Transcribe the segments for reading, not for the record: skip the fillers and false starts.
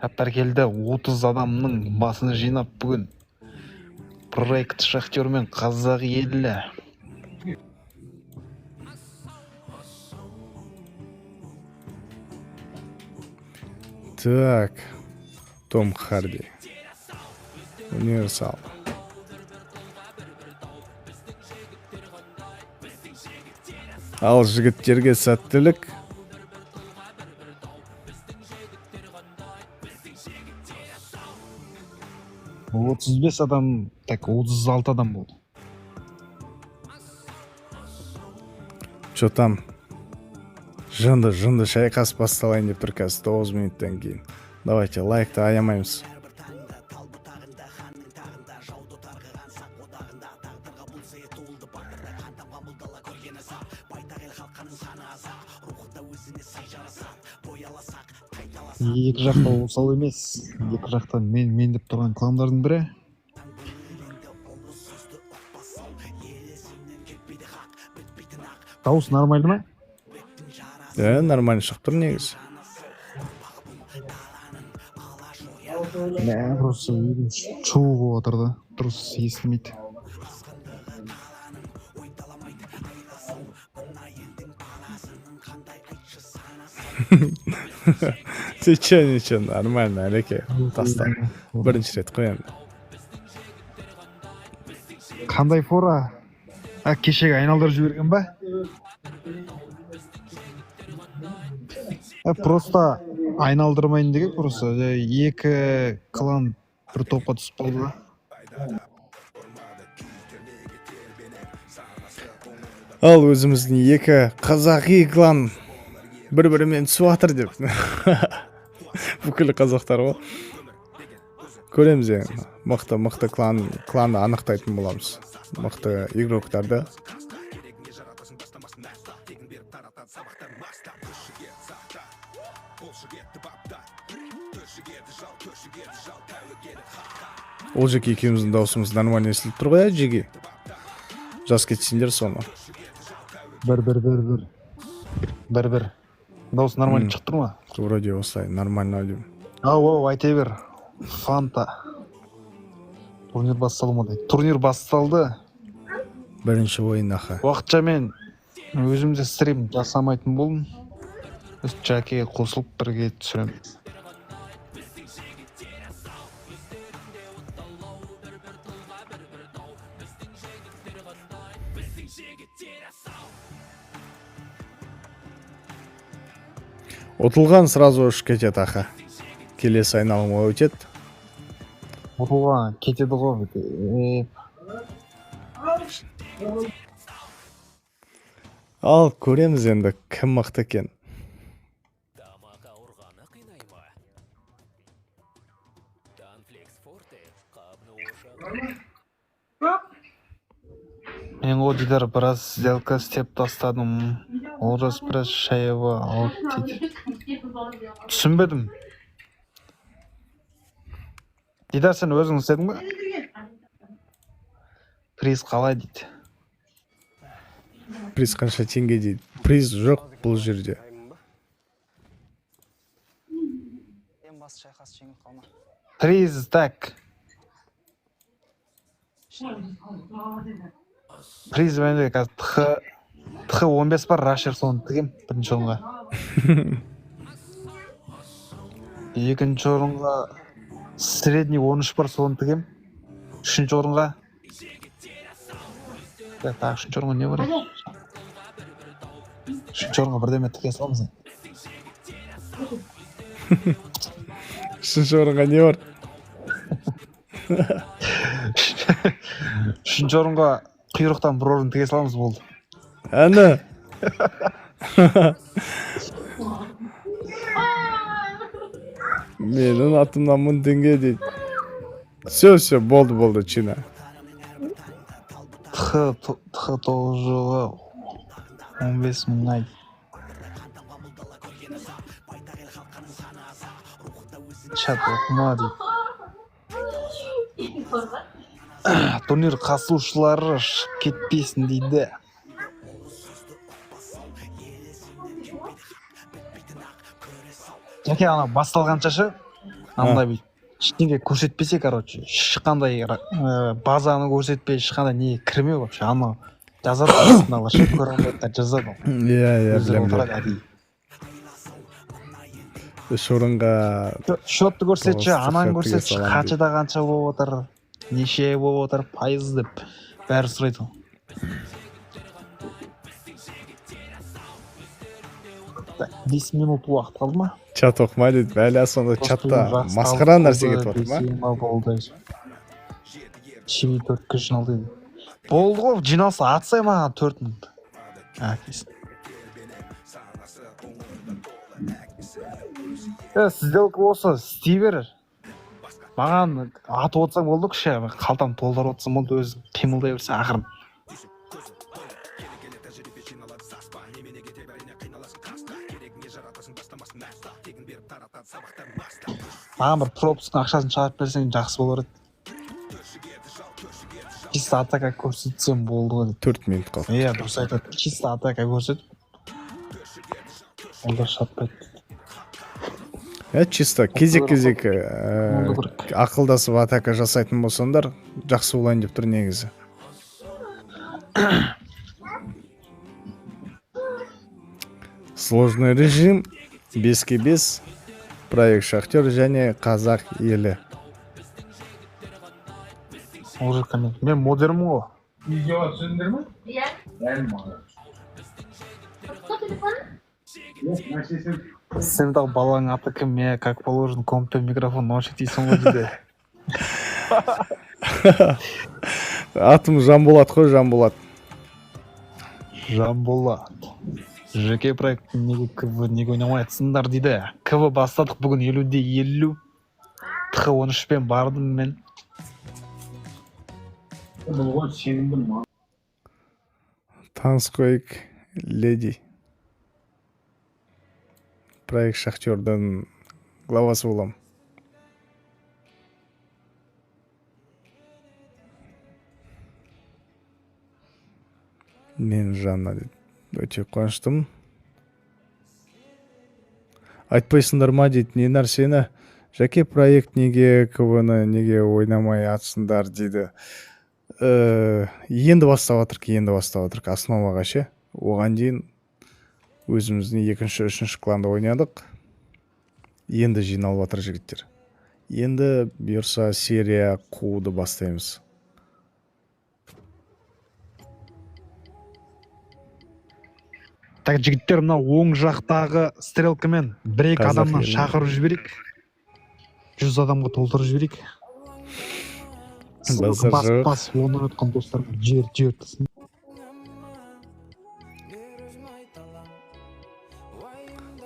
Апаркелді 30 адамның басын жинап бүгін проект шахтермен қазақ елі. Так, Том Харди, Универсал. Ал жігіттерге сәттілік. — 35 адам, так 36 адам болды. Чо там? Жынды шайқас басталайын деп тұр қазір 9 минуттан кейін. Давайте, лайкты аямаймыз. Екі жақта осал емес. Екі жақта мен деп тұрған кландардың бірі. Дауыс нормальды ма? Нормально шығып тұр негізі. Просто шоу болып отырды. Дұрыс естілмейді. Ничего, нормально, әлеке. Таста. Бірінші рет қоян. Қандай фора? Кешегі айналдырып жіберген ба? Просто айналдырмайын деген, просто екі клан бір топқа түсіп қалды да. Ал өзіміздің екі қазақи клан бір-бірімен түсіп жатыр деп. Бүкіл қазақтар ғой. Көреміз енді. Мықты кланды анықтайтын боламыз. Мықты игроктарды. Ол жеке екеуміздің даусымыз нормально естіліп тұр ғой, жеге. Жас кетсеңдер соны. Бір. Дауыс нормально шығып тұр ма? Вроде осылай, нормально деймін. Ау, айта бер. Фанта. Турнир басталды ма дейді. Турнир басталды. Бірінші ойын аха. Уақытша мен өзімде стрим жасамайтын болдым. Жакеге қосылып бірге түсірем. Ұтылған сразу ұшып кетеді аха. Келесі айналымға өтеді. Ұтылған кетеді ғой. Ал көреміз енді кім мықты екен. Мен Одидар біраз сделка істеп тастадым. Олжас біраз шайыва алып дейді. Түсінбедім. Дидар, сен өзің істедің бе? Приз қалай дейді. Приз қанша теңге дейді. Приз жоқ бұл жерде. Приз так. Приз менде қазір ТХ-15 бар, Рашер соны тігем бірінші орынға. Екінші орынға средний 13 бар, соны тігем. Үшінші орынға. Так, үшінші орынға не бар? Үшінші орынға бірдеме тіге саламыз. Үшінші орынға не бар? Үшінші орынға құйрықтан бір орын тіге саламыз болды. Әні. Менің атымнан 1000 теңге дейді. Все, болды, Чина. ТХ 9-ға 15 мың ай. Чат оқыма дейді. Турнир қатысушылары шығып кетпесін дейді. Жаке ана басталғанша шы андай бүйтіп ештеңе көрсетпесе, короче, ешқандай базаны көрсетпей, ешқандай не кірмеу вообще. Ана жазады астындағылар ше, көре алмайды да жазады. Иә, Өздері білем. отырады әдейі. Үш орынға Счетты көрсетші, ананы тоғыз көрсетші, салам қаншада қанша болып отыр, неше болып отыр, пайыз деп бәрі сұрайды. Так, 10 минут уақыт қалды ма? чат оқыма дейді. Бәле сонда чатта масқара нәрсе кетіп отыр ма? Болды. Шиви 4-ке жиналды дейді. Болды ғой, жиналса атсай маған 4 минут. Әкесін. Сделка болса істей бер. Маған атып отсаң болды кіші, қалтам толтырып отсам болды, өзің қимылдай берсе ақырын. Маған бір пропусктың ақшасын шығарып берсең жақсы болар еді. Чисто атака көрсетсем болды ғой. 4 минут қалды. Иә, дұрыс айтады. Чисто атака көрсет. Олар шатпайды. Чисто кезек ақылдасып атака жасайтын болсаңдар жақсы болайын деп тұр негізі. Сложный режим, 5-5, проект Шахтер және қазақ елі. Уже коммент. Мен модермін ғой. Видеоға түсірдіңдер ме? Иә. Дәл маған. Сен дағы баланың аты кім? Мен как положено комппен микрофон ночик дейсің ғой дейді. Атым Жанболат қой, Жанболат. Жанболат. ЖК проект неге ойнамайтсыңдар дейді. КВ бастадық бүгін 50-де 50. ТХ-13-пен бардым мен. Бұл ғой сенімдім ма? Таныс қойық леди. Проект Шахтердің главасы болам. Мен Жанна дейді. Өте қуаныштым. Айтпайсыңдар ма дейді, не нәрсені? Жеке проект неге КВ-ны неге ойнамай атсыңдар дейді. Енді бастап атырық основаға ше. Оған дейін өзіміздің 2-3 кланда ойнадық. Енді жиналып атыр жігіттер. Енді бұйырса серия қууды бастаймыз. Так, жігіттер, мына оң жақтағы стрелкамен 1-2 адамнан шақырып жіберейік. 100 адамға толтырып жіберейік. Бас оны өткен достарға жер тісін.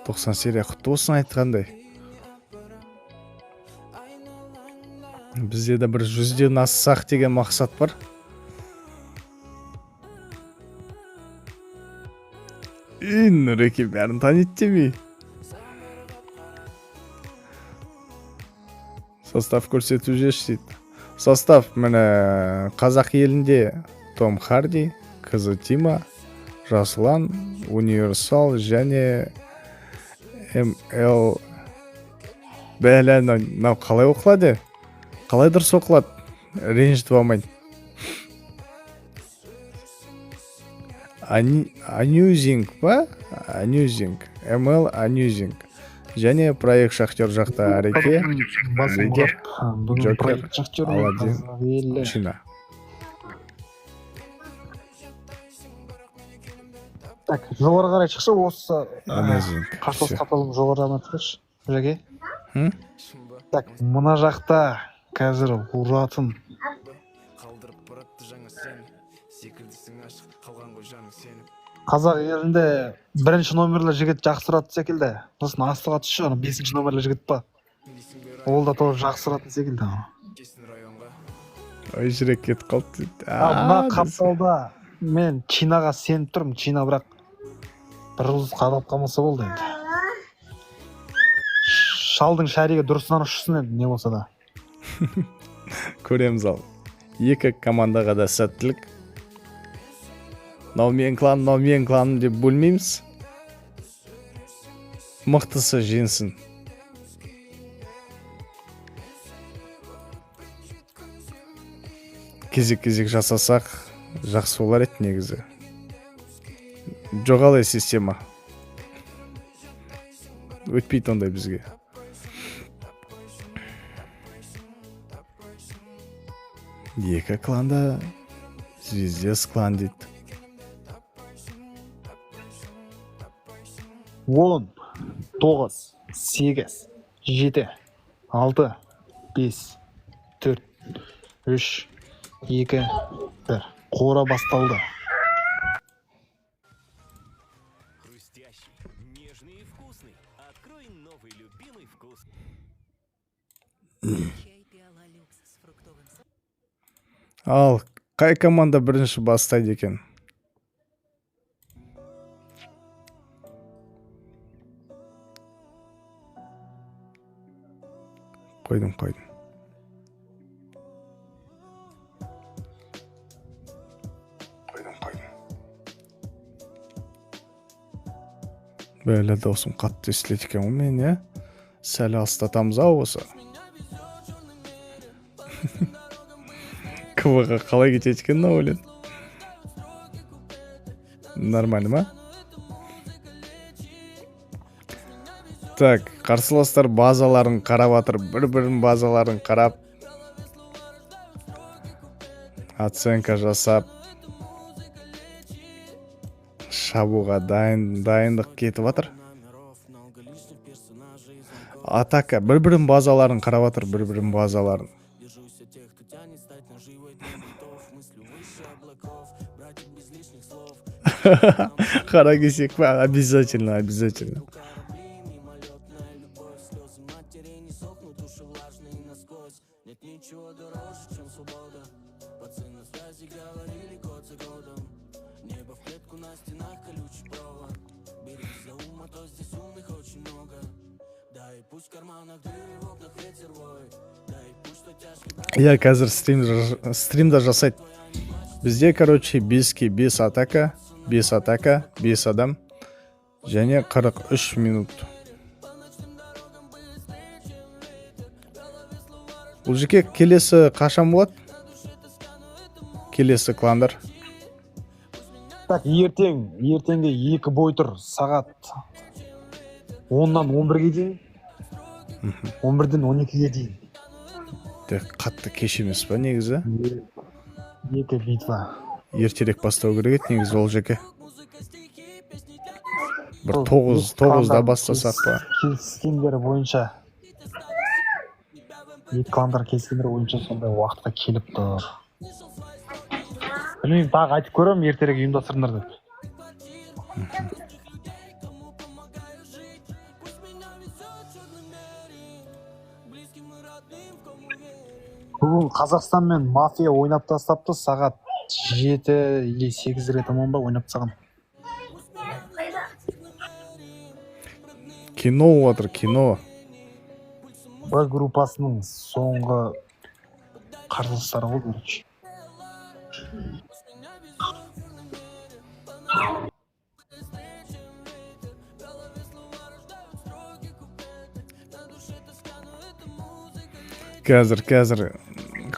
Тоқсан серия құтты болсын айтқандай. Бізде де бір 100-ден ассақ деген мақсат бар. Нұреке бәрін таниды демей. Состав көрсету жеш дейді. Состав міне қазақ елінде Том Харди, қызы Тима, Жасылан, Универсал және МЛ. Бәлі, нау қалай оқылады? Қалай дұрыс оқылады? Ренжітіп алмайын. Анюзинг ба? Анюзинг. МЛ Анюзинг. Және проект Шахтер жақта әреке. Лидер. Джокер. Аладдин. Чина. Так, жоғары қарай шықшы, осы Анюзинг. қарсылас қаталым жоғары жағынан тұрыш. Жеке. Хм? Так, мына жақта қазір ұратын. Қазақ елінде бірінші номерлі жігіт жақсы ұратын секілді. Сосын астыға түсші, 5-ші номерлі жігіт па. Ол да тоже жақсы ұратын секілді. Ой, жүрек кетіп қалды. Мына қапсалда мен Чинаға сеніп тұрмын. Чина бірақ бір ұлыз қадап қалмаса болды енді. Шалдың шәриге дұрысынан ұшсын енді, не болса да. Көреміз ал. Екі командаға да сәттілік. Мынау мен клан деп бөлмейміз. Мықтысы жеңсін. кезек жасасақ жақсы болар еді негізі. Жоғалай система. Өтпейді ондай бізге. Екі кланда звездес клан дейді. 10, 9, 8, 7, 6, 5, 4, 3, 2, 1. Қора басталды. Хрустящий, нежный и вкусный. Открой новый любимый вкус. Чай пиала люкс с фруктовым соком. Ал қай команда бірінші бастайды екен? Қойдым. Бәлі досым қатты естіледі екен ғой мен, иә? Сәл алыстатамыз ау осы. КВ-ға қалай кетеді екен мынау өлең? Нормально ма? Так, қарсыластар базаларын қарап атыр, бір-бірін базаларын қарап оценка жасап шабуға дайындық кетіп атыр. Атака бір-бірін базаларын қарап атыр, бір-бірін базаларын. Қара кесек па? Обязательно. Я қазір стримда жасайды. Бізде, короче, 5-ке 5 атака, 5 адам, және 43 минут. Бұл жеке келесі қашан болады? Келесі кландар. Так, ертеңге 2 бой тұр. Сағат 10-нан 11-ге дейін. 11-ден 12-ге дейін. Қатты кеш емес па негізі? 2 битва. Ертерек бастау керек еді негізі ол жеке. Бір 9-да бастасақ па? Келіскендері бойынша. 2 кландар келіскендері бойынша сондай уақытқа келіп тұр. Білмеймін, тағы айтып көрем, ертерек ұйымдастырыңдар деп. Бүгін Қазақстан мен мафия ойнап тастапты, сағат 7 или 8-ге таман ба ойнап тастаған. Кино отыр, кино. Б группасының соңғы қарсыластары ғой, короче. Қазір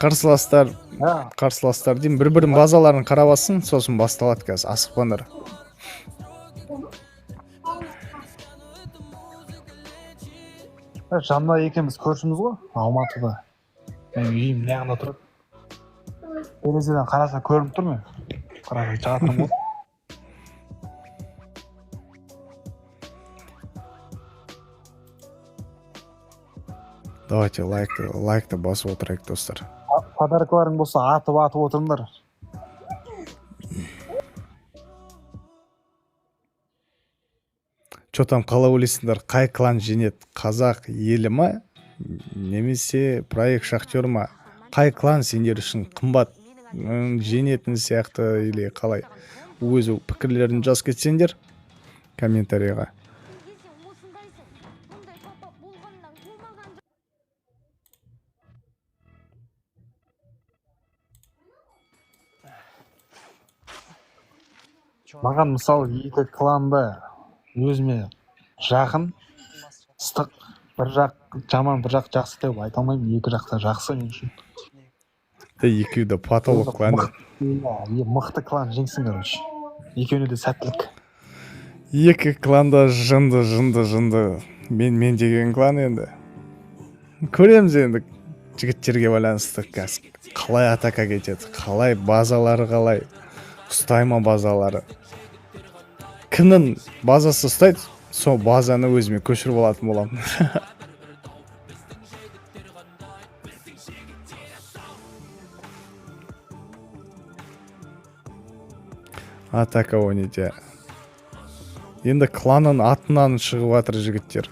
қарсыластар деймін, бір-бірін базаларын қарап алсын, сосын басталады қазір, асықпаңдар. Жанна екеуміз көршіміз ғой, Алматыда. Мен үйім мына тұрып. Терезеден қараса көрініп тұр ме? Қараса жатырмын ғой. Давайте лайкты басып отырайық, достар. Подаркаларың болса атып отырыңдар. Чо там қалай ойлайсыңдар, қай клан жеңеді? Қазақ елі ма? Немесе проект шахтер ма? Қай клан сендер үшін қымбат жеңетін сияқты или қалай? Өзі пікірлерін жаз кетсеңдер комментарийға. Маған мысалы 2 кланды өзіме жақын, ыстық, бір жақ жаман, бір жақ жақсы деп айта алмаймын. 2 жақта жақсы мен үшін. Екеуі де потолок клан. Мықты клан жеңсін, короче. Екеуіне де сәттілік. Екі кланда жынды. Мен деген клан енді. Көреміз енді жігіттерге байланысты қалай атака кетеді, қалай базалары қалай, ұстай ма базалары. Кімнің базасы ұстайды, сол базаны өзіме көшіріп алатын боламын. Атака ойнайды. Енді кланның атынан шығып жатыр жігіттер.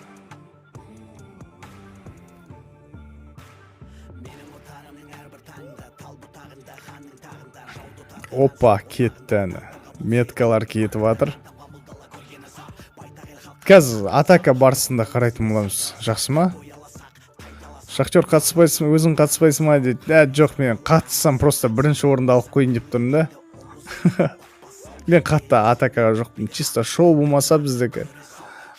Опа, кетті әні. Меткалар кетіп жатыр. Қазір атака барысында қарайтын боламыз. Жақсы ма? Шахтер қатыспайсың, өзің қатыспайсың ма дейді. Жоқ, мен қатыссам просто бірінші орында алып қойын деп тұрмын да. Мен қатты атакаға жоқпын. Чисто шоу болмаса біздікі.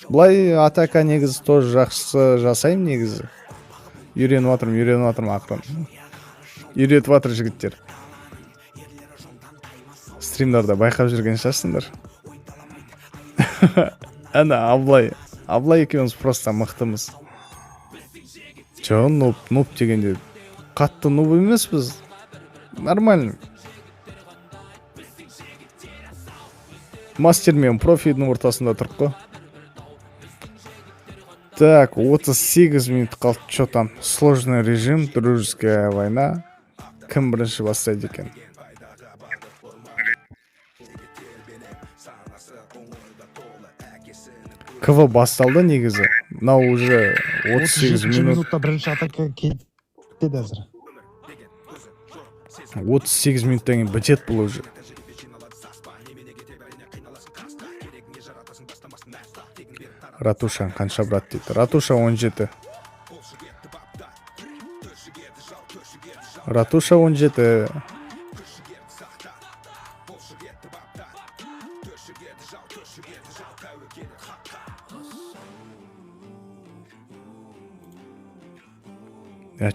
Бұлай атака негізі тоже жақсы жасаймын негізі. Үйреніп жатырмын ақырын. Үйретіп жатыр жігіттер. Стримдарда байқап жүрген шығарсыңдар. Әне Аблай екеуміз просто мықтымыз. Жоқ, нуб дегенде қатты нуб емес біз. Нормально. Мастер мен профидің ортасында тұрып қой. Так, 38 минут қалды. Что там? Сложный режим, дружеская война. Кім бірінші бастайды екен? КВ басталды негізі. Мынау уже 38 минут. минутта бірінші атака кетеді әзір. 38 минуттан кейін бітет бұл уже. Ратуша қанша брат дейді. Ратуша 17. Ратуша 17.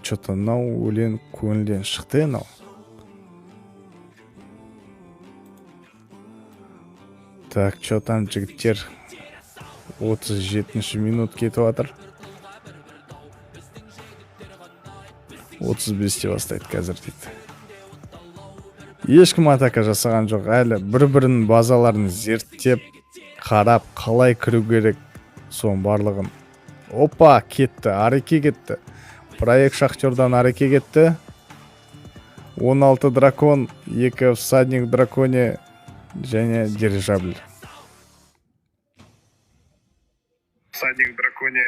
Что-то мынау өлең көңілден шықты мынау. Так, что там жігіттер? 37 минут кетіп жатыр. 35-те бастайды қазір дейді. Ешкім атака жасаған жоқ. Әлі бір-бірінің базаларын зерттеп, қарап, қалай кіру керек, соның барлығын. Опа, кетті, Ареке кетті. Проект Шахтердан Ареке кетті. 16 дракон, 2 всадник драконе және дирижабль. Всадник драконе.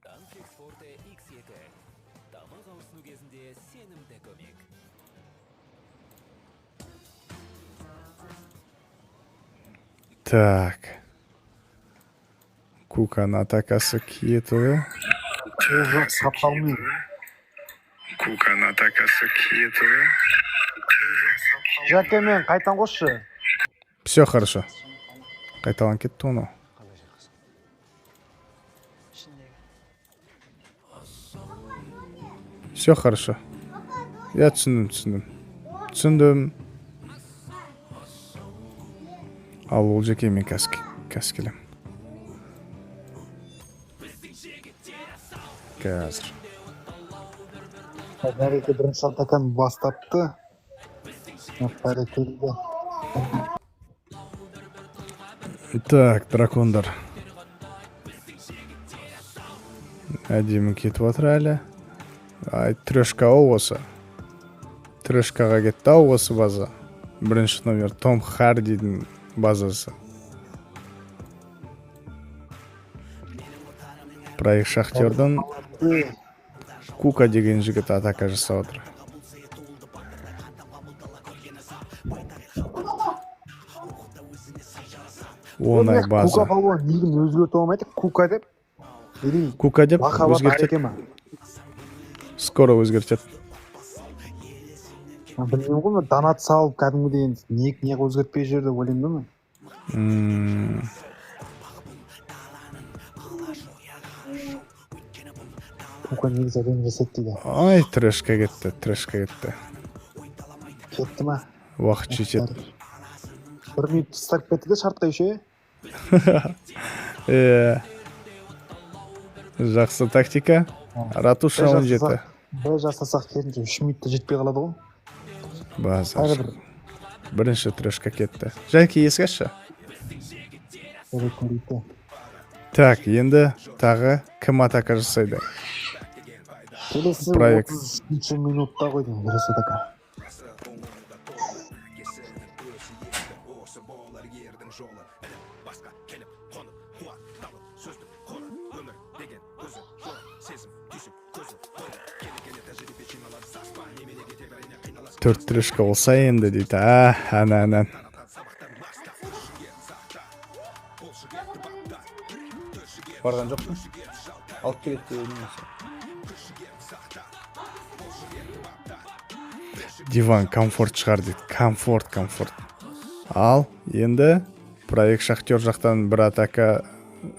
Танк экспорты X2. Тамақ ауысыну кезінде сенімді көмек. Так. Кукан атакасы кетті. Жоқ, сапалмайды. Кукан атакасы кетті. Жәке мен қайтан қосшы. Все хорошо. Қайталан кетті оны. Все хорошо. Я түсіндім. Ал ол жеке мен кәс келем. Қазір. Бәреке бірінші атаканы бастапты. Бәрекелді. Так, дракондар. Әдемі кетіп отыр әлі. Трешка осы. Трешкаға кетті осы база. Бірінші номер Том Хардидің базасы. Проект Шахтердың Кука деген жігіт атака жасап отыр. Онай база. Кука балуан нигін өзгерті олмайды. Кука деп. Кука деп Махаббат өзгертеді. Ареке ма? Скоро өзгертеді. Білмеймін ғой, донат салып кәдімгідей не өзгертпей жүр деп ойлаймын да мен. Кука негізі әдемі жасайды дейді. Ай, трешка кетті. кетті ма? уақыт жетеді. 1 минут тастап кетті де шартқа еще. Жақсы тактика. Ратуша 17. Б жасасақ керінше 3 минутта жетпей қалады ғой. Базар. Тағы бір. Бірінші трешка кетті. Жәке есік ашшы. Көрейді. Так, енді тағы кім атака жасайды? Келесі Проект. 30 минутта қойдым. Біресі атака. Төрт трешка болса енді дейді. Әнән. Барған жоқпын? Алып келеді немесе. Диван комфорт шығар дейді. Комфорт. Ал, енді проект Шахтер жақтан бір атака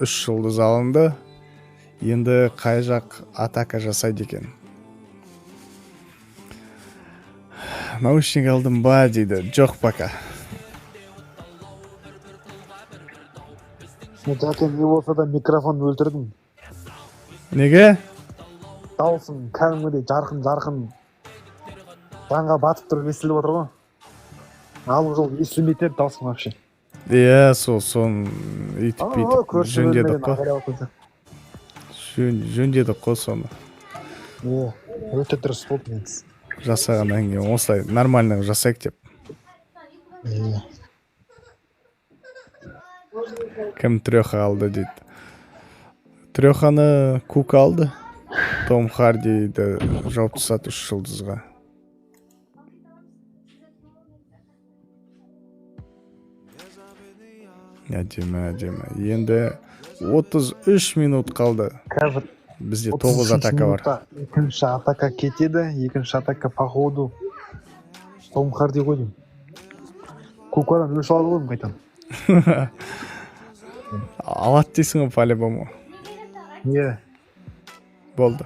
3 жұлдыз алынды. Енді қай жақ атака жасайды екен? Наушник алдым ба дейді. Жоқ пока. Жәке не болса да микрофон өлтірдім. Неге? Дауысым кәдімгідей жарқын. Жанға батып тұрып естіліп отыр ғой. Алғы жол естілмейтін еді дауысым вообще. Иә, соны үйтіп жөндедік қой. Жөндедік қой соны. Өте дұрыс болды негізі. Жасағаннан кейін осылай нормально жасайық деп. Кім Трёха алды дейді. Трёханы Кук алды. Том Хардиді жауып тастады 3 жұлдызға. Әдемі. Енді 33 минут қалды. Қазір Бізде 9 атака бар. Екінші атака кетеді. Екінші атака по ходу Том Харди қойдым. Кукадан өш алды қойдым қайтан. Алады дейсің ғой по-любому. Иә. Болды.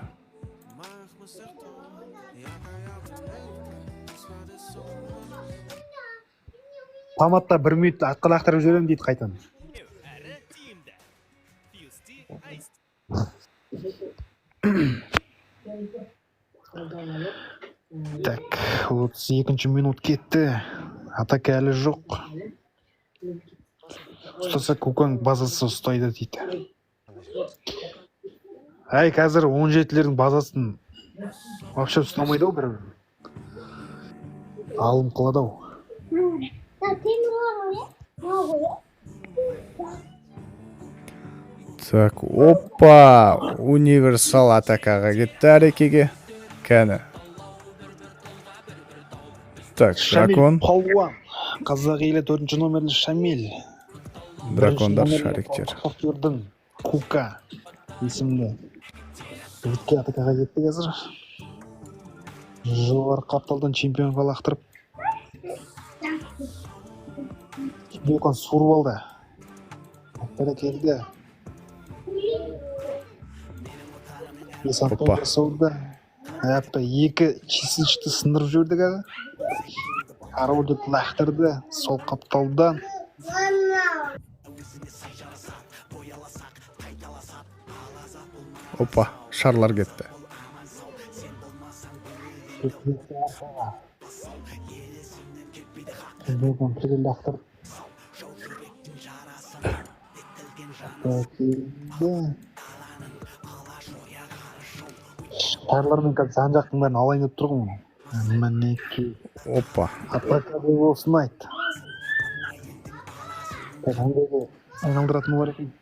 Паматта 1 минут атқалақтырып жіберем дейді қайтан. Так, 32 минут кетті. Атака әлі жоқ. Ұстаса Кукан базасы ұстайды дейді. Әй, қазір 17-лердің базасын вообще ұстамайды ау бір. Алым қылады ау. Так, опа! Универсал атакаға кетті әрекеге. Кәні. Так, дракон. Палуан. Қазақ елі 4-ші номерлі Шамиль. Дракондар шаректер. Шахтердің Кука есімді. Жігітке атакаға кетті қазір. Жоғары қапталдан чемпионға лақтырып. Чемпион суырып алды. Аттара келді. Есантон жасауды. Әппа 2 чесіншті сындырып жіберді қазір. Арауды лақтырды сол қапталдан. Опа, шарлар кетті. Чемпион келді лақтырып. Шарлармен қазір жан жақтың бәрін алайын деп тұрғын ғой. Мінеки. Опа. Атака деп болсын айт. Қандай да айналдыратын бар екен.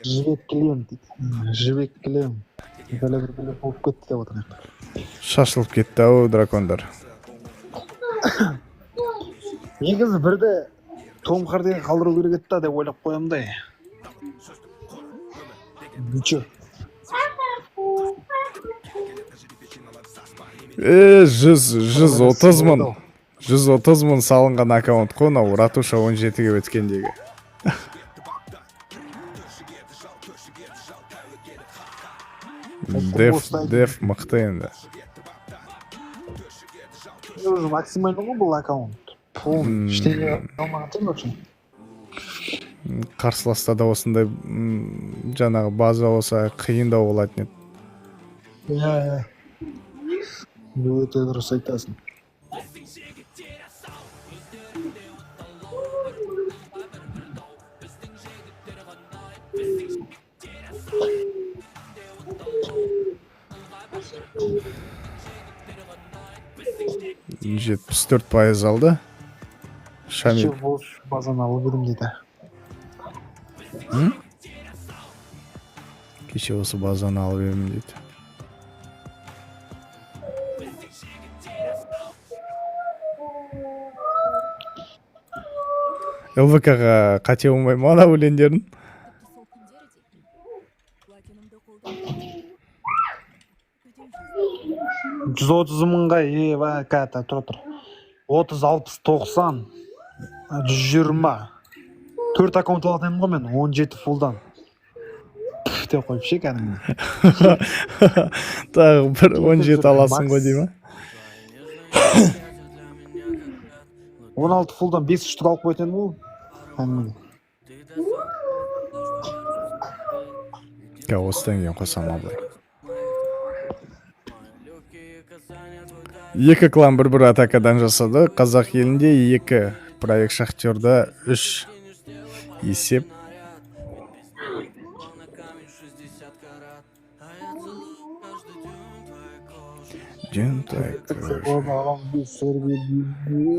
Жібек кілем дейді. Жібек кілем. Бәлі бір болып кетті деп отыр. Шашылып кетті ау дракондар. Негізі бірді Том Хардиге қалдыру керек еді деп ойлап қоямдай. Ничего. 130 мың 130 мың салынған аккаунт қой мынау ратуша 17-ге өткендегі. Деф мықты енді. Уже максимально ғой бұл аккаунт. Ештеңе қалмаған тұр вообще. Қарсыласта да осындай жаңағы база болса қиындау болатын еді. Иә. Өте дұрыс айтасың. %74 алды. Шамил. Базаны алып едім дейді. Кеше осы базаны алып едім дейді. ЛВК-ға қате болмай ма ана өлеңдерін? Сол күндері де 130 мыңға кәті тұр. 30, 60, 90, 120. 4 аккаунт алатын ғой мен, 17 фулдан. Деп қойып ше кәдімгі. Тағы бір 17 аласың ғой дей ма? 16 фулдан 5 штук алып қоятын ғой. Кәдімгі. Осыдан кейін қосам абылай. Екі клан бір атакадан жасады. Қазақ елінде 2, проект Шахтерда 3 есеп.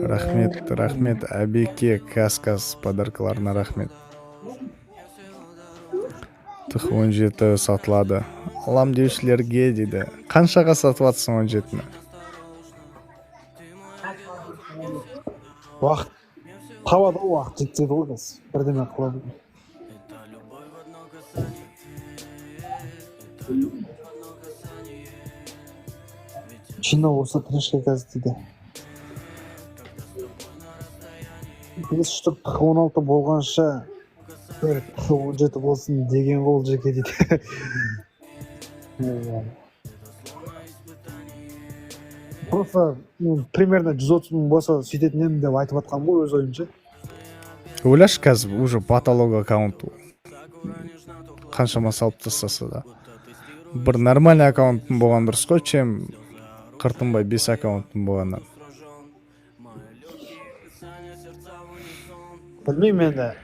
Рахмет, Әбеке, Каскас подаркаларына рахмет. Тұх 17 сатылады. Алам деушілерге дейді. Қаншаға сатып атсың 17-ні? Уақыт табады уақыт жетеді ғой біз. Бірдеме қылады. Чина осы трешке қазір дейді. 5 штук 16 болғанша 17 болсын деген қол жеке дейді. Просто примерно 130 мың болса сөйтетін едім деп айтып атқан ғой өз ойымша. Ойлашы қазір уже потолок аккаунт қаншама салып тастаса да. Бір нормальный аккаунтын болған дұрыс қой, чем Қыртынбай 5 аккаунтын болғаннан. Білмеймін енді.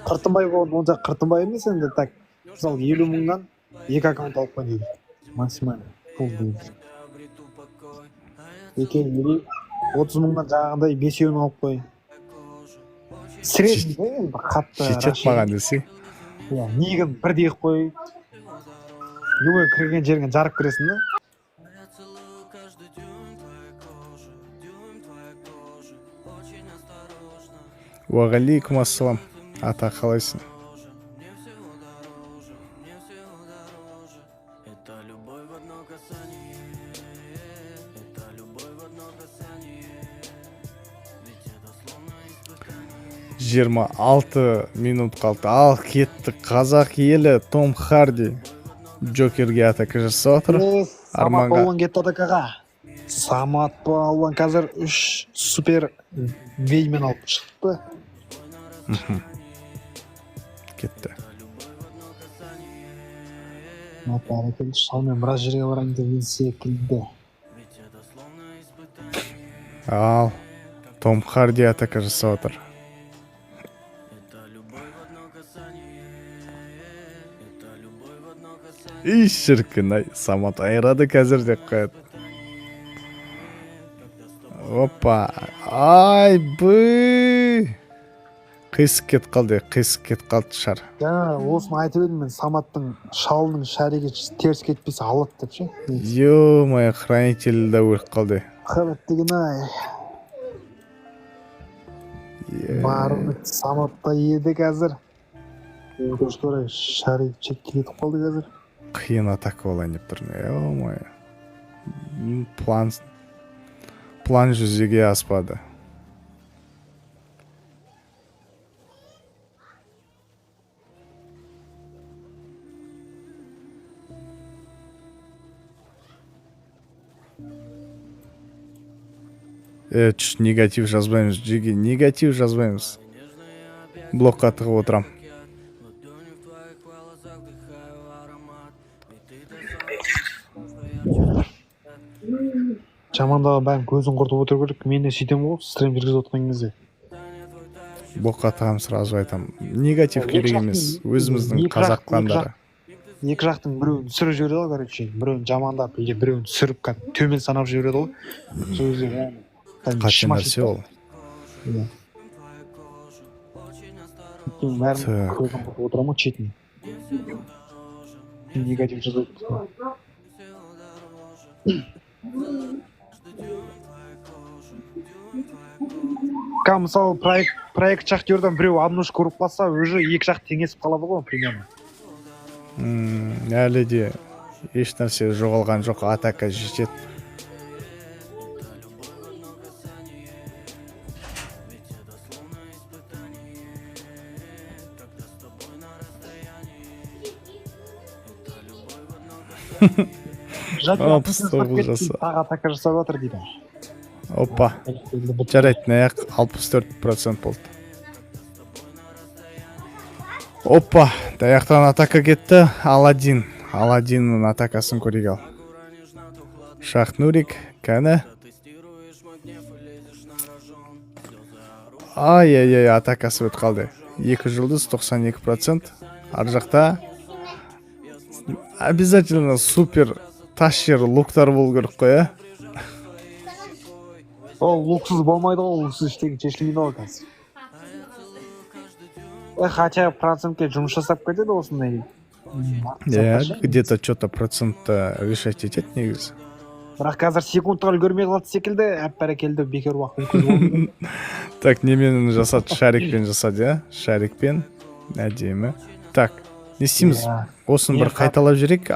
Қыртынбай болған, онда Қыртынбай емес енді так. Мысалы 50 мыңнан 2 аккаунт алып қой дейді. Максимально. Пул дейді. Екен 30 мыңнан жаңағындай 5-еуін алып қой. Средний ғой енді қатты. Жетет маған десе. Негін бірдей қой. Любой кірген жерген жарып кіресің да. Уағалейкум ассалам. Ата қалайсың? Жиырма 6 минут қалды. Ал кетті қазақ елі Том Харди Джокерге атака жасап отыр. Самат Палуан кетті атакаға. Самат Палуан қазір 3 супер веймен алып шықты. Кетті. Әрекелді шалмен біраз жерге барайын деген секілді. Ал Том Харди атака жасап отыр. Үй шіркін, Самат айрады қазір деп қояды. Опа, ай бұй. Қисық кет қалды шар. Осыны айтып едім мен, Саматтың шалының шареге теріс кетпесе алады деп ше. Ё-май, хранителі да өліп қалды. Қабат деген ай. Барымды Саматта еді қазір. Өкінішке орай шареге кетіп қалды қазір. Қиын атака болайын деп тұрмын. Ё-май. план жүзеге аспады. Негатив жазбаймыз, жеге негатив жазбаймыз. Блокқа тығып отырам. Жамандағы бәрін көзін құртып отыру керек. Мен де сөйтемін ғой, стрим жүргізіп отқан кезде. Блокқа тығам, сразу айтам. Негатив керек емес, өзіміздің қазақ кландары. Екі жақтың біреуін түсіріп жібереді ғой, короче. Біреуін жамандап, или біреуін түсіріп, төмен санап жібереді ғой. Сол кезде Қате нәрсе ол. Бәрін көзін құртып отырамын ғой, четін. Негатив жазып. Мысалы проект шахтердан біреу обножка ұрып қалса, уже екі жақ теңесіп қалады ғой, примерно. Әлі де еш нәрсе жоғалған жоқ, атака жетеді. Тағы атака жасап жатыр дейді. Опа, жарайды, наяқ 64% болды. Опа, даяқтан атака кетті. Аладдиннің атакасын көрейік ал. Шахнурик, кәні. Ай, атакасы өт қалды. 2 жұлдыз 92%. Ар жақта обязательно супер ташер луктар болу керек қой, ә? Ол луксыз болмайды ғой, луксыз іштегі шешілмейді ғой қазір. Хотя процентке жұмыс жасап кетеді осындай. Где-то что-то процентті решать етеді негізі. Бірақ қазір секундқа үлгермей қалды секілді, әп-бәрекелді бекер уақыт өткізіп. Так, немен жасады? Шарикпен жасады, иә? Шарикпен, әдемі. Так, не істейміз? Осын бір қайталап жүрек,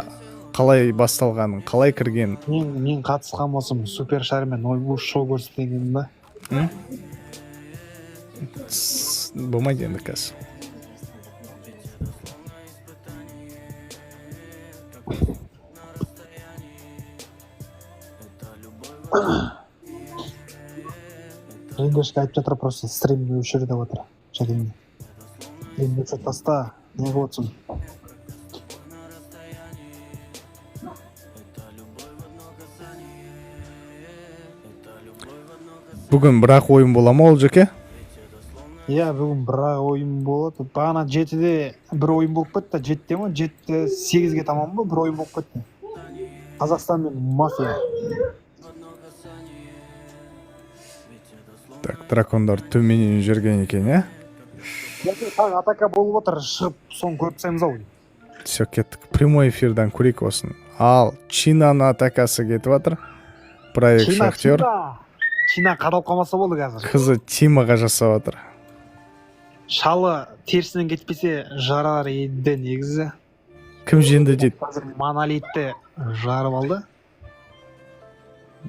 қалай басталғанын, қалай кіргенін. Мен қатысқан болсам супер шармен ойбу шоу көрсеткен ба? Болмайды енді қазір. Рендершке айтып жатыр, просто стримді өшір деп отыр. Жәкеңе. Енді өшір таста, не қылып Бүгін бірақ ойын бола ма ол жеке? Иә, бүгін бірақ ойын болады. Бағана 7-де бір ойын болып кетті. 7-де ма? 7-де 8-ге тамам ба? Бір ойын болып кетті. Қазақстан мен мафия. Так, дракондар төменен жүрген екен, е? Тағы атака болып отыр, шығып соны көріп тастаймыз ау. Все, кеттік. Прямой эфирдан көрейік осын. Ал, Чинаның атакасы кетіп жатыр. Проект шахтер. Чина қадалып қалмаса болды қазір. Қызы Тимаға жасап жатыр. Шалы терісінен кетпесе жарар еді негізі. Кім жеңді дейді? Қазір монолитті жарып алды.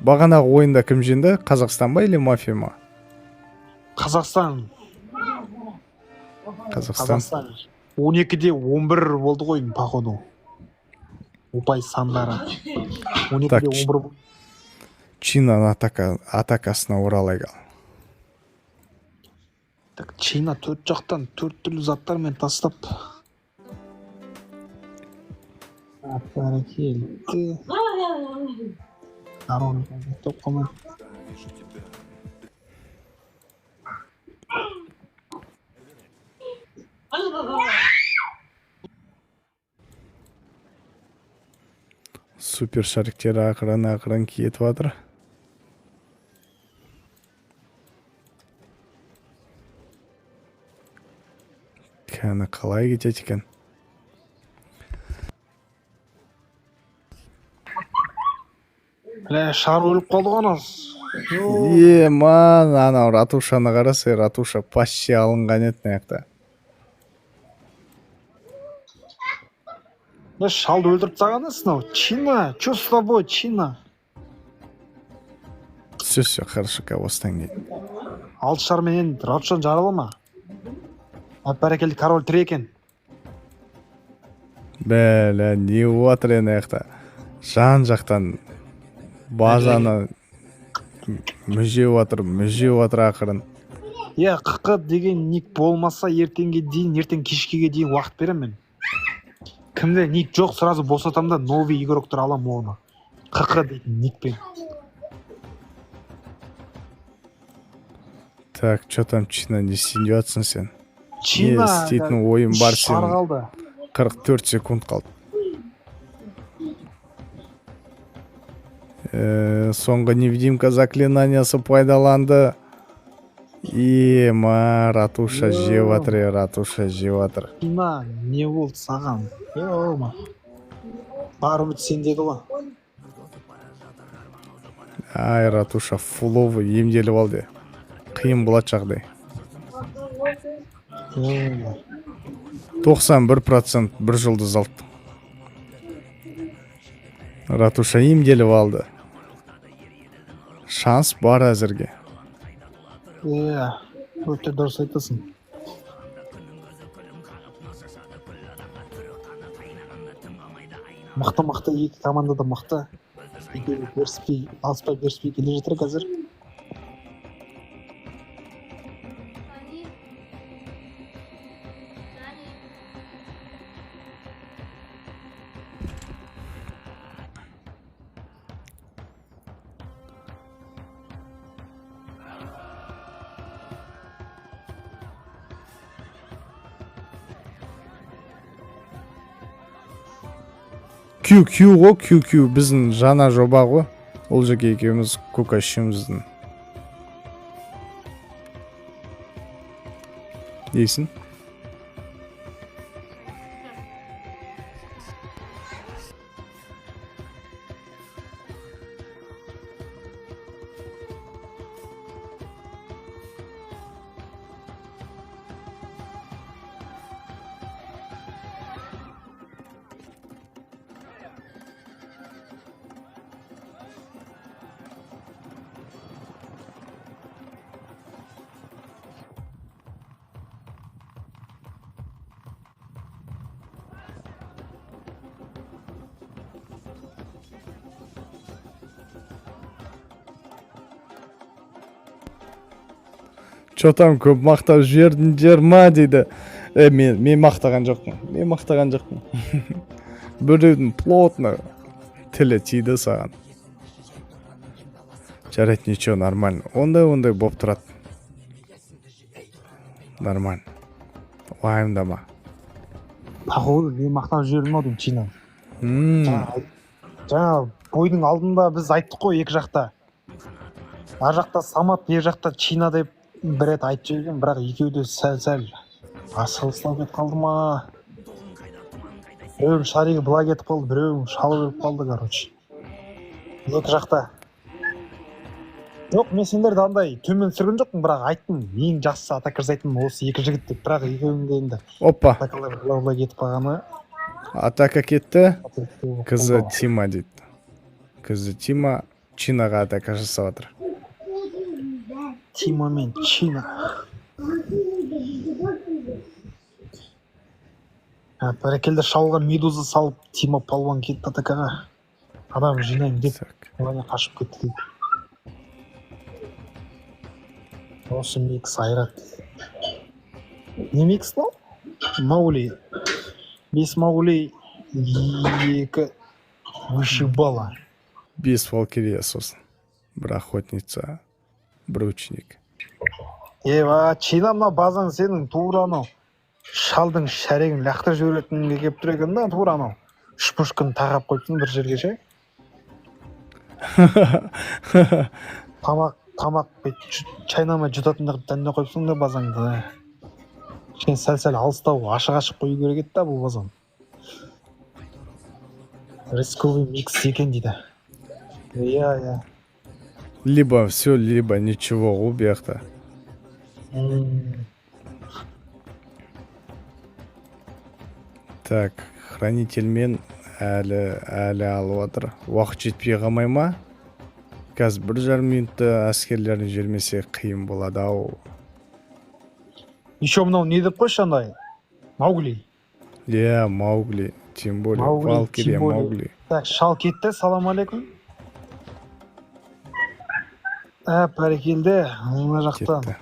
Бағанағы ойында кім жеңді? Қазақстан ба или мафия ма? Қазақстан. 12-де 11 болды ғой, походу. Ұпай сандары. 12-де 11 болды. Чинаның атакасына оралайық. Так, Чина 4 жақтан 4 түрлі заттармен тастап. Бәрекелді. Аронға топ қалмай. Супер шаріктері ақырын кетіп жатыр. Кәні қалай кетеді екен? Шар өліп қалды ғанас. Ман, анау ратушаны қарасы, ратуша почти алынған еді наяқта. Шалды өлтіріп тастағаны сынау. Чина, что с тобой, Чина? Все, хорошо, осыдан кейін. Алтышар менен Раушан жарыла ма? Бәрекелді король тірі екен. Бәлі, не отыр ен аяқта. Жан жақтан базаны мүжеп отыр ақырын. Қықы деген ник болмаса ертең кешкеге дейін уақыт берем мен. Кімде ник жоқ, сразу босатам да новый игроктар алам оны. Қықы дейтін никпен. Так, что там Чина, не сеньотсың сен? Чина істейтін ойын бар сен. қалды. 44 секунд қалды. Соңғы невидимка заклинаниясы пайдаланды. Ратуша жеватыр. Чина, не болды саған? Олма. Бар үміт сендегі ғой. Ай, Ратуша фуловы емделіп алды. Қиын болады жағдай. 91% бір жұлдыз алды. Ратуша емделіп алды. Шанс бар әзірге. Өте дұрыс айтасың. Мықты екі команда да мықты. Алыспай беріспей келе жатыр қазір. QQ ғой, QQ біздің жаңа жоба ғой. Ол жеке екеуміз көкашымыздың. Дейсің? Чо там көп мақтап жібердіңдер ма дейді. Мен мақтаған жоқпын. Біреудің плотно тілі тиді саған. Жарайды, ничего, нормально. Ондай боп тұрады. Нормально. Уайымдама. Тағуды мен мақтап жібердім ау деймін Чина. Жаңа бойдың алдында біз айттық қой екі жақта. Ар жақта Самат, бер жақта Чина деп бір рет айтып жіберген, бірақ екеуі де сәл асығыстау кетіп қалды ма? Біреуің шариге бұла кетіп қалды, біреуің шалы өліп қалды, короче. Екі жақта. Жоқ, мен сендерді андай төмен сүрген жоқпын, бірақ айттым, ең жақсы атакерс айттым осы екі жігіт деп, бірақ екеуің де енді. Опа. Атакалар бұла кетіп қалғаны. Атака кетті. Қызы Тима дейді. Қызы Тима Чинаға атака жасап отыр. Тима мен Чина. Бәрекелді шалға медуза салып, Тима палуан кетті атакаға. Адам жинайым деп, оларына қашып кетті дейді. Осы микс айрат. Не микс бұл? Маули. 5 Маули, 2 вышибала. 5 Валкирия сосын. Бір охотница, бір ученик. Чина мына базаң сенің тура анау шалдың шәрегін лақтырып жіберетінге келіп тұр екен да, тура анау 3 пушканы тағап қойыпсың бір жерге ше. Тамақ чайнамай жұтатындық дәніне қойыпсың да базаңды. Кішкене сәл алыстау ашық қою керек еді да бұл базан. Рисковый микс екен дейді. Иә. Либо все, либо ничего ғой бұяқта. Так, хранительмен әлі алып отыр. Уақыт жетпей қалмай ма? қазір 1,5 минутта әскерлерін жібермесе қиын болады ау. Еще мынау не деп қойшы андай Маугли. Маугли, тем более Маугли, Валкирия тем более. Маугли. Так, шал кетті, салам алейкум. Бәрекелді, мына жақтан. Кетті.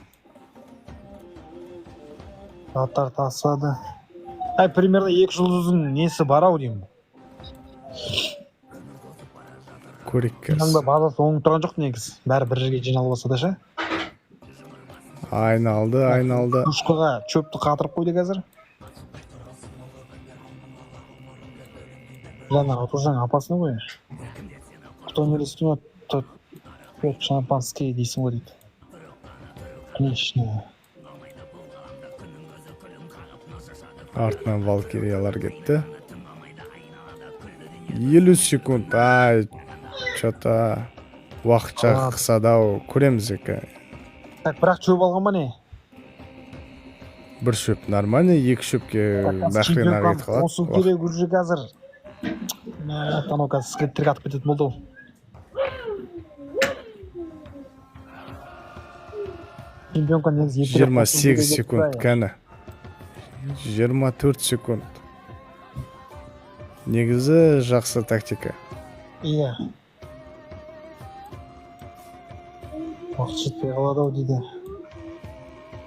Аттар тасады. Примерно 2 жұлдыздың несі бар ау деймін. Көрек Мынаңда қазір. базасы оңып тұрған жоқ негіз. Бәрі бір жерге жиналып алса да ше. Айналды. Пушкаға чөпті қатырып қойды қазір. Жанар, отырсаң апасына ғой. Кто не рискнет, тот пьет шампанский дейсің ғой дейді. Отлично. Артынан Валкириялар кетті. 50 секунд. Что-то уақытша қысады ау. Көреміз екен. Так, бірақ чөп алған ба не? Бір шөп нормально, 2 шөпке бәхрен ары кетіп Қосу қалады. керек уже қазір. Анау қазір скриптерге атып кететін болды ол. Чемпионка негізі 28 секунд кәні. 24 секунд. Негізі жақсы тактика. Иә. Уақыт жетпей қалады ау дейді.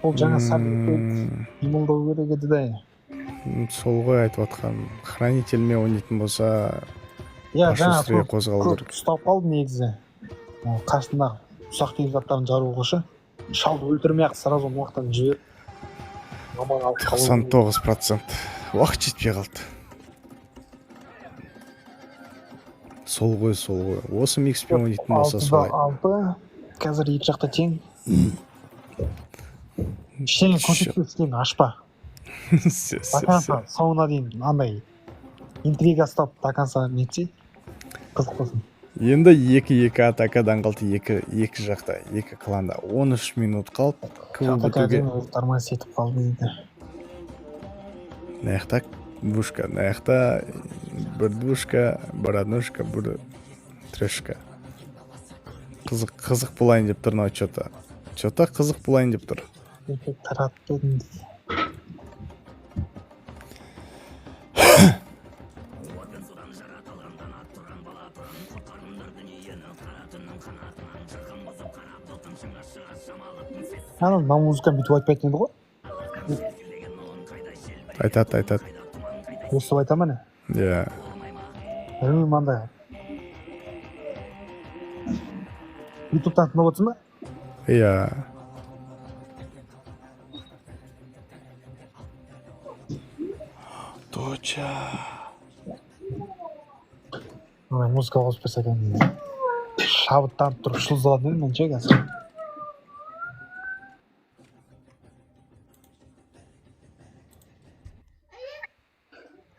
Ол жаңа сәбілді имылдау керек еді да. Сол ғой айтып отқан. Хранительмен ойнайтын болса, Иә, жаңа пошустрее қозғалу керек. ұстап қалды негізі. Қасында ұсақ түйек заттарын жару қошы. Шалды өлтірмей-ақ сразу уақыттан жіберіп. 99%. Уақыт жетпей қалды. Сол ғой. Осы микспен ойнайтын болса солай. 6-6. Қазір екі жақта тең. Ештеңе көрсетпесең ашпа. До конца, соңына дейін андай интрига ұстап до конца нетсе қызық болсын. Енді 2-2 атакадан қалды екі жақта, екі кланда. 13 минут қалды. Квл бітуге. Тармай сетіп қалды дейді. Наяқта двушка, наяқта бір двушка, бір однушка, бір трешка. Қызық болайын деп тұр, но что-то қызық болайын деп тұр. Таратып едім. На музыканы бүйтіп айтпайтын еді ғой. Айтады. Өстіп айта ма не? Иә. Білмеймін андай. Ютубтан тыңдап отырсың ба? Иә. Точа. Музыка қосып берсе екен. Шабыттанып тұрып шылзалады мен ше қазір.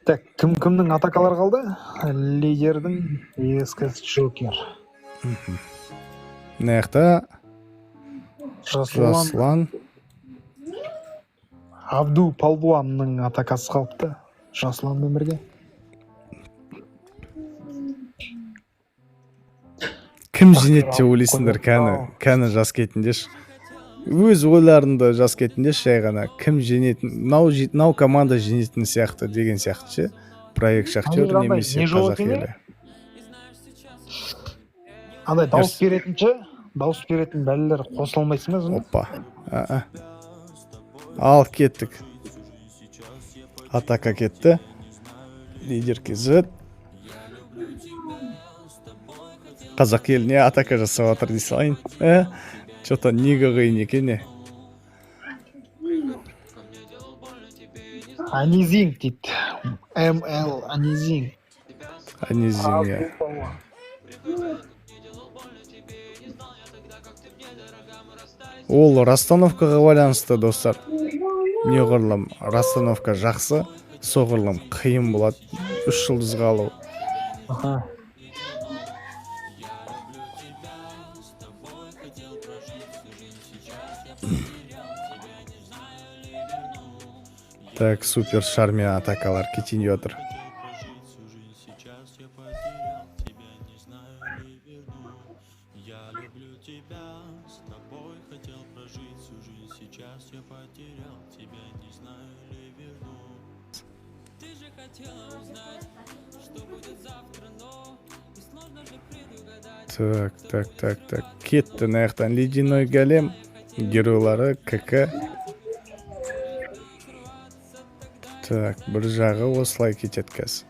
Так, кімнің атакалар қалды? Лидердің ескіз Джокер. Наяқта Жасұлан. Жаслан. Абду Палбуанның атакасы қалыпты. Жасұланмен бірге. Кім жеңеді деп ойлайсыңдар, кәні жас кетіндеш. Өз ойларында жас кетіндеш жай ғана. Кім жеңеді, нау команда жеңетін сияқты деген сияқты ше. Проект шахтер немесе қазақ елі. Андай дауыс беретін бәлелер қосылмайсың ба? Опа. Ал кеттік. Атака кетті. Лидер кезет. Қазақ еліне атака жасап атыр дей салайын. Что-то неге қиын екен не? Анизинг дейді. МЛ Анизинг. Анизинг, иә. Ол расстановкаға байланысты, достар. Неғұрлым расстановка жақсы, соғұрлым қиын болады 3 жұлдызға алу. Так, супер шарми атакалар кетейін деп отыр. Я люблю тебя, с тобой хотел прожить всю жизнь. Сейчас я потерял тебя, не знаю ли верну. Ты же хотела узнать, что будет завтра, но и сложно же предугадать. Так. Кетті наяқтан ледяной голем. Геройлары КК. Так, бір жағы осылай кетеді қазір.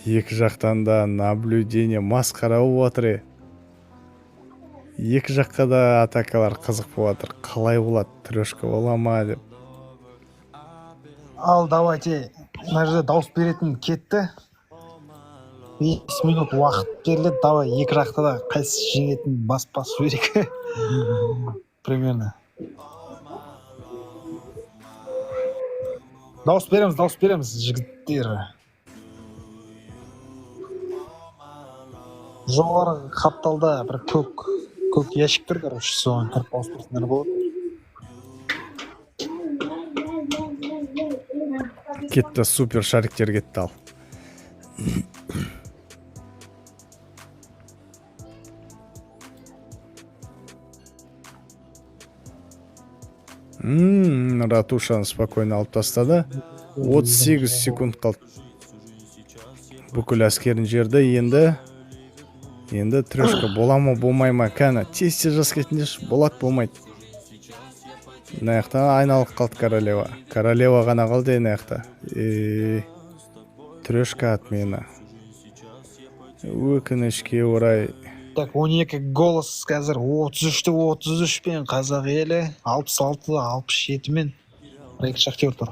Екі жақтан да наблюдение масқара болып отыр. Екі жаққа да атакалар қызық болып отыр. Қалай болады, трешка бола ма деп. Ал давайте мына жерде дауыс беретін кетті. 5 минут уақыт беріледі. Давай екі жақта да қайсы жеңетін баспасу керек. Примерно. Дауыс береміз жігіттер. Жоғары қапталда бір көк ящик тұр, короче, соған кіріп ауыстырсындар болады. Кетті, супер шариктер кетті ал. Ратушаны спокойно алып тастады. 38 секунд қалды. Бүкіл әскерін жерді. Енді трешка бола ма, болмай ма? Кәні, тез жас кетіндеш, болады, болмайды. Наяқта айналып қалды королева. Королева ғана қалды наяқта. Трешка атмені. Өкінішке орай. Так, 12 голос қазір 33-ті 33 пен қазақ елі, 66-ті 67 мен екі шахтер тұр.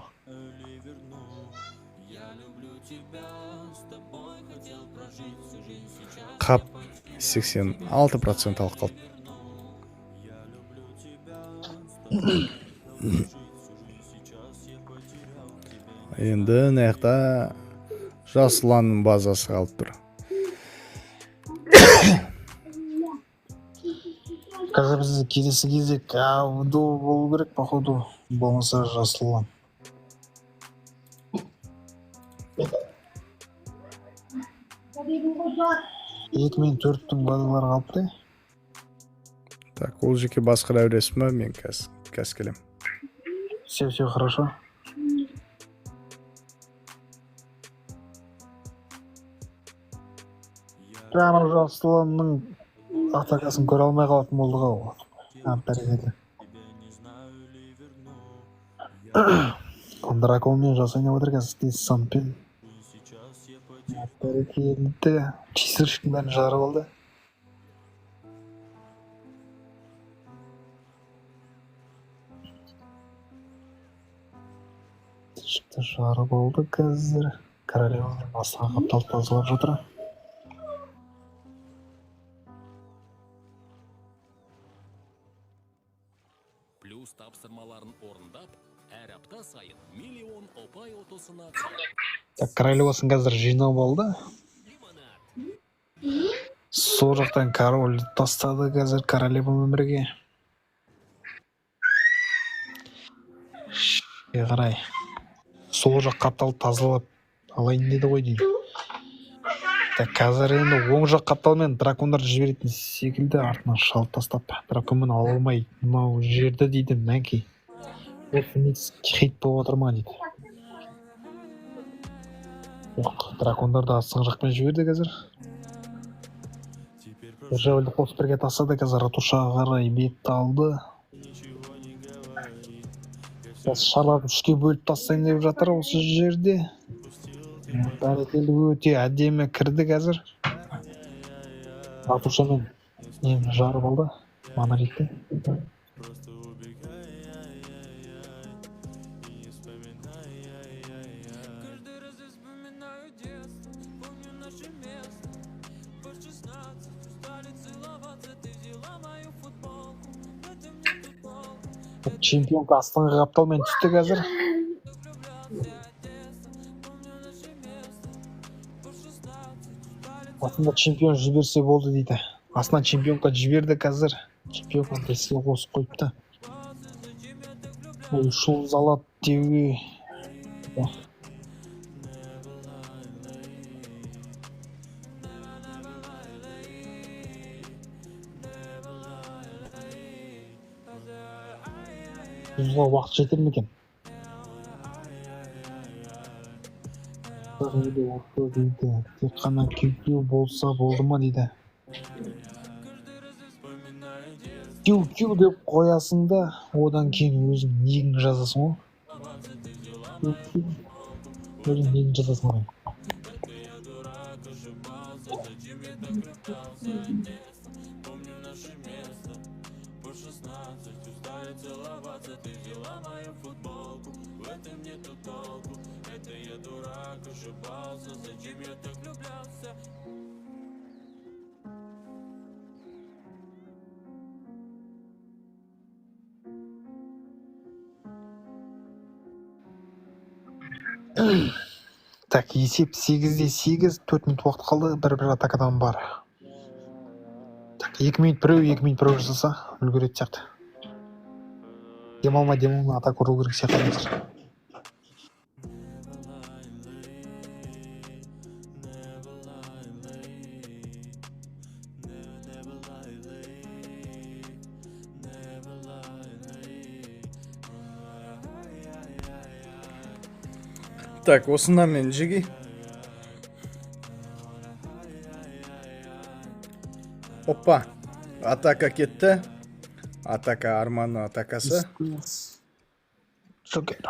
Қап 86% алып қалды. Енді наяқта жасыланның базасы қалып тұр. Қазір бізде келесі кезек ауду болу керек, походу, болмаса жасылан. 2 мен 4-тің базалары қалыпты. Так, ол жеке басқыра өресім ба? Мен кәс келем. Все хорошо. Прямо жасыланның атакасын көре алмай қалатын болдық ау. Бәрекелді. Драконмен жасайын отыр қазір сампен. Бәрекелді. Чисыршықтың бәрін жарып алды. Шықты жарып алды қазір. Королеваның басына қапталып тазалап жатыр. Плюс тапсырмаларын орындап, әр апта сайын миллион ұпай ұтысына Так, королевасын қазір жинап алды. Сол жақтан король тастады қазір королевамен бірге. Қарай. Сол жақ қапталды тазалап алайын деді ғой деймін. Так, қазір енді оң жақ қапталмен дракондарды жіберетін секілді артынан шалып тастап. Драконмен ала алмай, мынау жерді дейді мәңки. Феникс хит болып отыр ма дейді. Жоқ, дракондарды астыңғы жақпен жіберді қазір. Жауылды қосып бірге тастады қазір ратушаға қарай бетті алды. Шарларды 3-ке бөліп тастайын деп жатыр осы жерде. Бәрекелді, өте әдемі кірді қазір. Ратушамен жарып алды. Монолитті. Чемпионка астыңғы қапталмен түсті қазір. Астында чемпион жіберсе болды дейді. Астынан чемпионка жіберді қазір. Чемпионка тесілі қосып қойыпты. Шул залат деуге Жүзге уақыт жетер ме екен? Дейді. Тек қана кеу болса болды ма дейді. Кеу деп қоясың да, одан кейін өзің негін жазасың ғой. Өзің негін жазасың ғой. Так, есеп 8-8, 4 минут уақыт қалды, бір атакадан бар. Так, 2 минут біреу жасаса, үлгеретін сияқты. Демалмай атака ұру керек сияқты. Так, осында мен жеги. Опа, атака кетті. Атака Арманның атакасы. Джокер.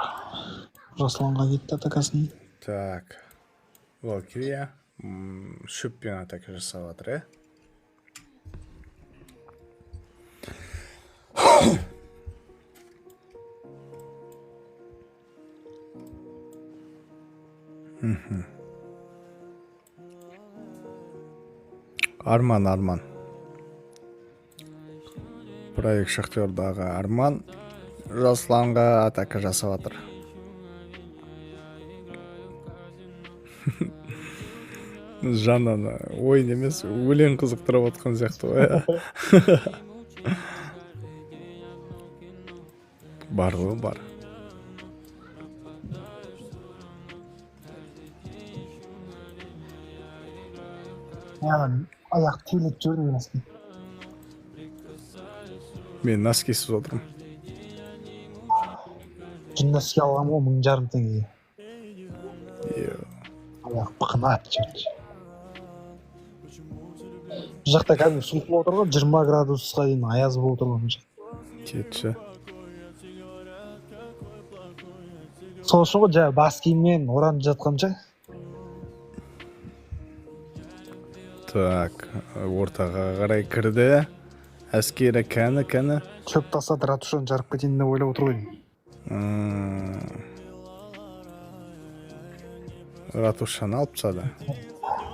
Жасланға кетті атакасын. Так, Валкирия шөппен атака жасап жатыр, Арман. Проект Шахтердағы Арман Жасланға атака жасап жатыр. Жаннан ойын емес, өлең қызықтырып отқан сияқты ғой. Бар ғой, бар. Аяқ тиіліп жүрдім носки. Мен носкисіз отырмын. Носки алғам ғой 1500 теңгеге. Аяқ пықынап жүрді. Бұл жақта кәдімгі суық болып отыр ғой, 20 градусқа дейін аяз болып отыр ғой. Кетші. Сол үшін ғой жа бас киіммен оранып жатқанша. Так, ортаға қарай кірді. Әскері кәні. Чөп тастады, ратушаны жарып кетейін деп ойлап отыр ғой. Ратушаны алып тастады.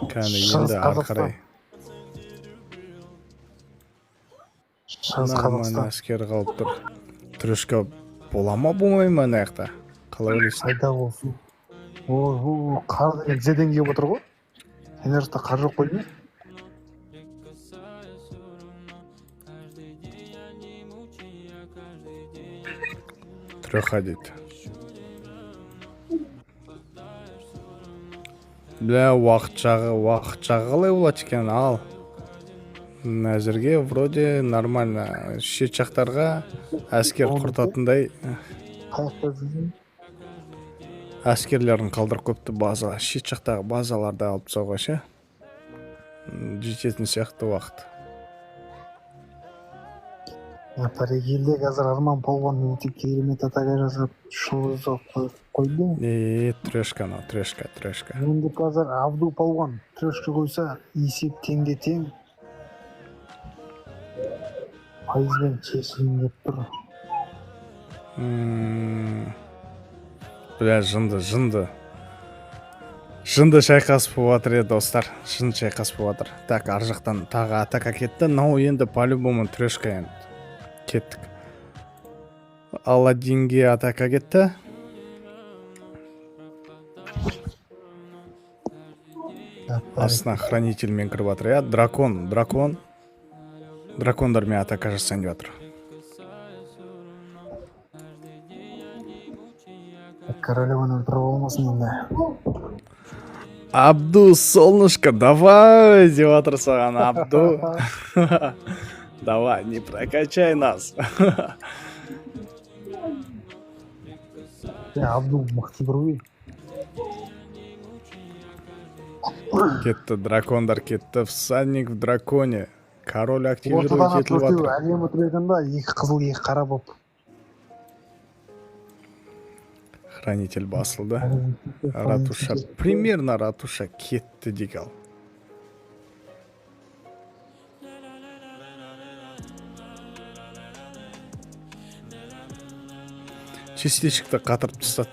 Кәні енді ары қарай. Нормально әскер қалып тұр. Трюшка бола ма, болмай ма ана жақта? Қалай ойлайсың? Айда болсын. Қар деген зеден келіп отыр ғой. Сен жақта қар жоқ қой ме? Трёха дейді. Бля, уақытшағы қалай болады екен, ал. Әзірге вроде нормально. Шет жақтарға әскер құртатындай әскерлерін қалдырып көпті база. Шет жақтағы базаларды алып тастауға ше. Жететін сияқты уақыт. Парегелде қазір Арман Полван өте керемет атака жасап шоу қойды. Трешка. Енді қазір Абду Полван трешка қойса, есеп теңде тең. Пайызбен шешілін деп тұр. Бля, жынды шайқас болып жатыр достар. Жынды шайқас болып жатыр. Так, ар жақтан тағы атака кетті. Нау енді по-любому трешка енді. Кеттік. Аладдинге атака кетті. Астына хранительмен кіріп жатыр. Дракондармен атака жасайын деп жатыр. Королеваны өлтіріп болмасын енді. Абду, солнышко, давай деп жатыр саған Абду. Давай, не прокачай нас. Абдул мықты бір ой. Кетті дракондар, кетті всадник в драконе. Король Ортадан активирует етіліп төртеу жатыр. әлем өтіп екен да, екі қызыл, екі қара боп. Хранитель басылды. Ратуша, примерно ратуша кетті дейік ал. Частичкті қатырып тастады.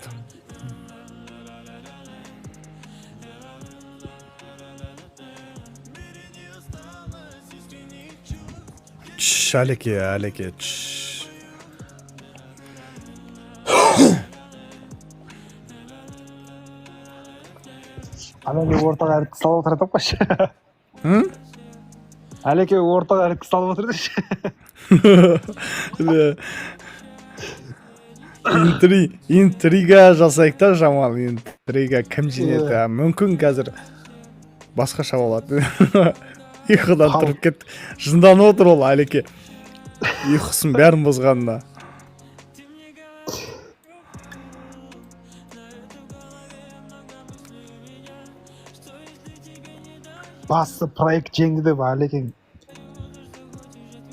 Әлеке, әлеке, Әлеке ортаға әріткі салып отыр етіп қойшы. Әлеке ортаға әріткі салып отыр деші. Интрига жасайық та, Жамал, интрига кім жеңеді? Мүмкін қазір басқаша болады. Ұйқыдан тұрып кет, жынданып отыр ол Әлеке. Ұйқысын бәрін бұзғанына. Басты проект жеңді деп Әлекең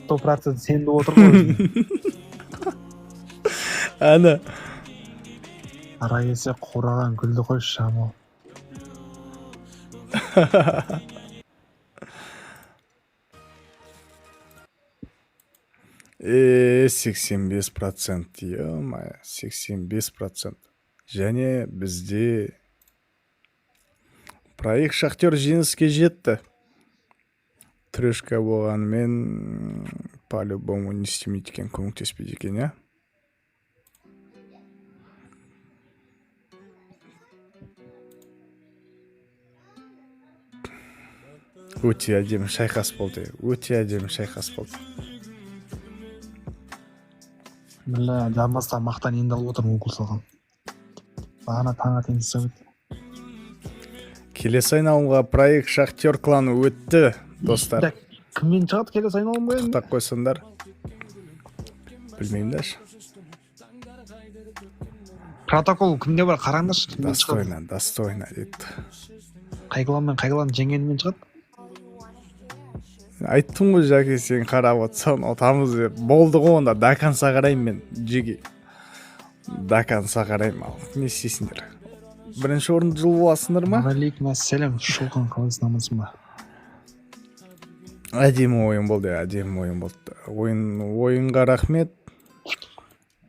100% сенді отыр ғой. Әні. Ара келсе қураған гүлді қойшы Жамал. 85%, ё-моё, 85%. Және бізде проект Шахтер жеңіске жетті. Трешка болғанымен по-любому не істемейді екен, көмектеспейді екен, я? Өте әдемі шайқас болды. Өте әдемі шайқас болды. Білі, жамбастан мақтан енді алып отырмын укол салған. Бағана таңатен жасап еді. Келесі айналымға проект Шахтер кланы өтті, достар. Кіммен шығады келесі айналым ғой? Құттықтап қойсаңдар. Білмеймін дәш. Протокол кімде бар қараңдаршы, кіммен шығады? Достойно дейді. Қайғылан жеңгенімен шығады? Айттым ғой, Жаке, сен қарап отсан, отамыз деп. Болды ғой онда, даканса қарайым мен, Жеге. Даканса қарайым ал. Не істейсіңдер? Бірінші орынды жыл боласыңдар ма? Алейкум ассалям, шоқан қалайсың, амансың ба? Әдемі ойын болды, әдемі ойын болды. Ойынға рахмет.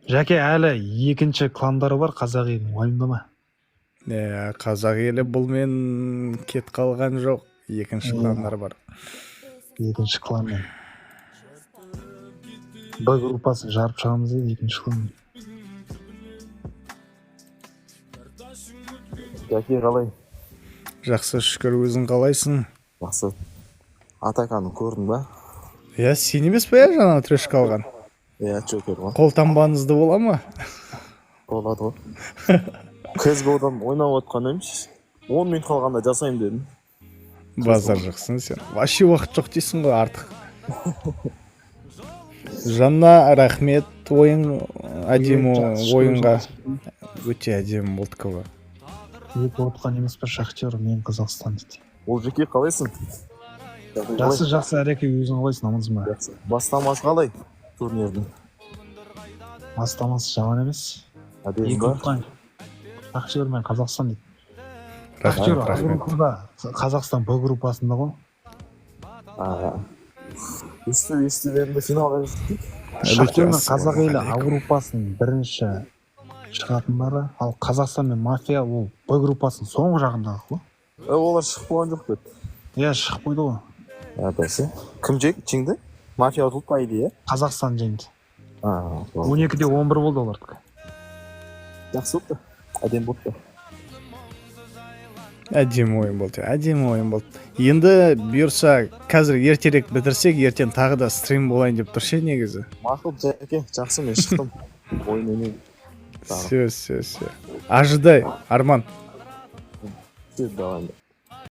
Жаке, әлі екінші кландары бар қазақ елінің, уайымдама. Қазақ елі бұл мен кет қалған жоқ. Екінші кландар бар. Екінші кланмен. Б группасын жарып шығамыз еді, екінші кланмен. Жаке, қалай? Жақсы, шүкір, өзің қалайсың? Жақсы. Атаканы көрдің ба? Сен емес па жаңа трешка алған? Чокер ғой. Қолтаңбаңызды бола ма? Болады ғой. CSGO-дан ойнап отқан емші. 10 минут қалғанда жасайым дедім. Базар жақсың сен. Вообще уақыт жоқ дейсің ғой артық. Жанна, рахмет, ойын әдемі ойынға. Өте әдемі болды көбі. Екі отқан емес бір Шахтер, мен Қазақстан дейді. Ол Жеке қалайсың? Жақсы, әреке өзің қалайсың, амансың ба? Бастамасы қалай турнирдің? Бастамасы жаман емес. Әдемі Екі ба? отқан Шахтер мен Қазақстан дейді. Рахмет, рахмет. Қазақстан Б группасында ғой. Есті енді финалға жеттік. Шахтер мен қазақ елі А группасының бірінші шығатындары, ал Қазақстан мен мафия ол Б группасының соңғы жағындағы ғой. Олар шығып болған жоқ деді. Шығып қойды ғой. Бәсе. Кім жеңді? Мафия ұтылып қайды, Қазақстан жеңді. 12-11 12-де 11 болды олардікі. Жақсы болды. Әдем болды. Әдемі ойын болды, әдемі ойын болды. Енді бұйырса қазір ертерек бітірсек, ертең тағы да стрим болайын деп тұр ше негізі. Мақұл, Жаке, жақсы, мен шықтым. Ойын ойнайын. тағы. Все. Ожидай, Арман. Все, давай.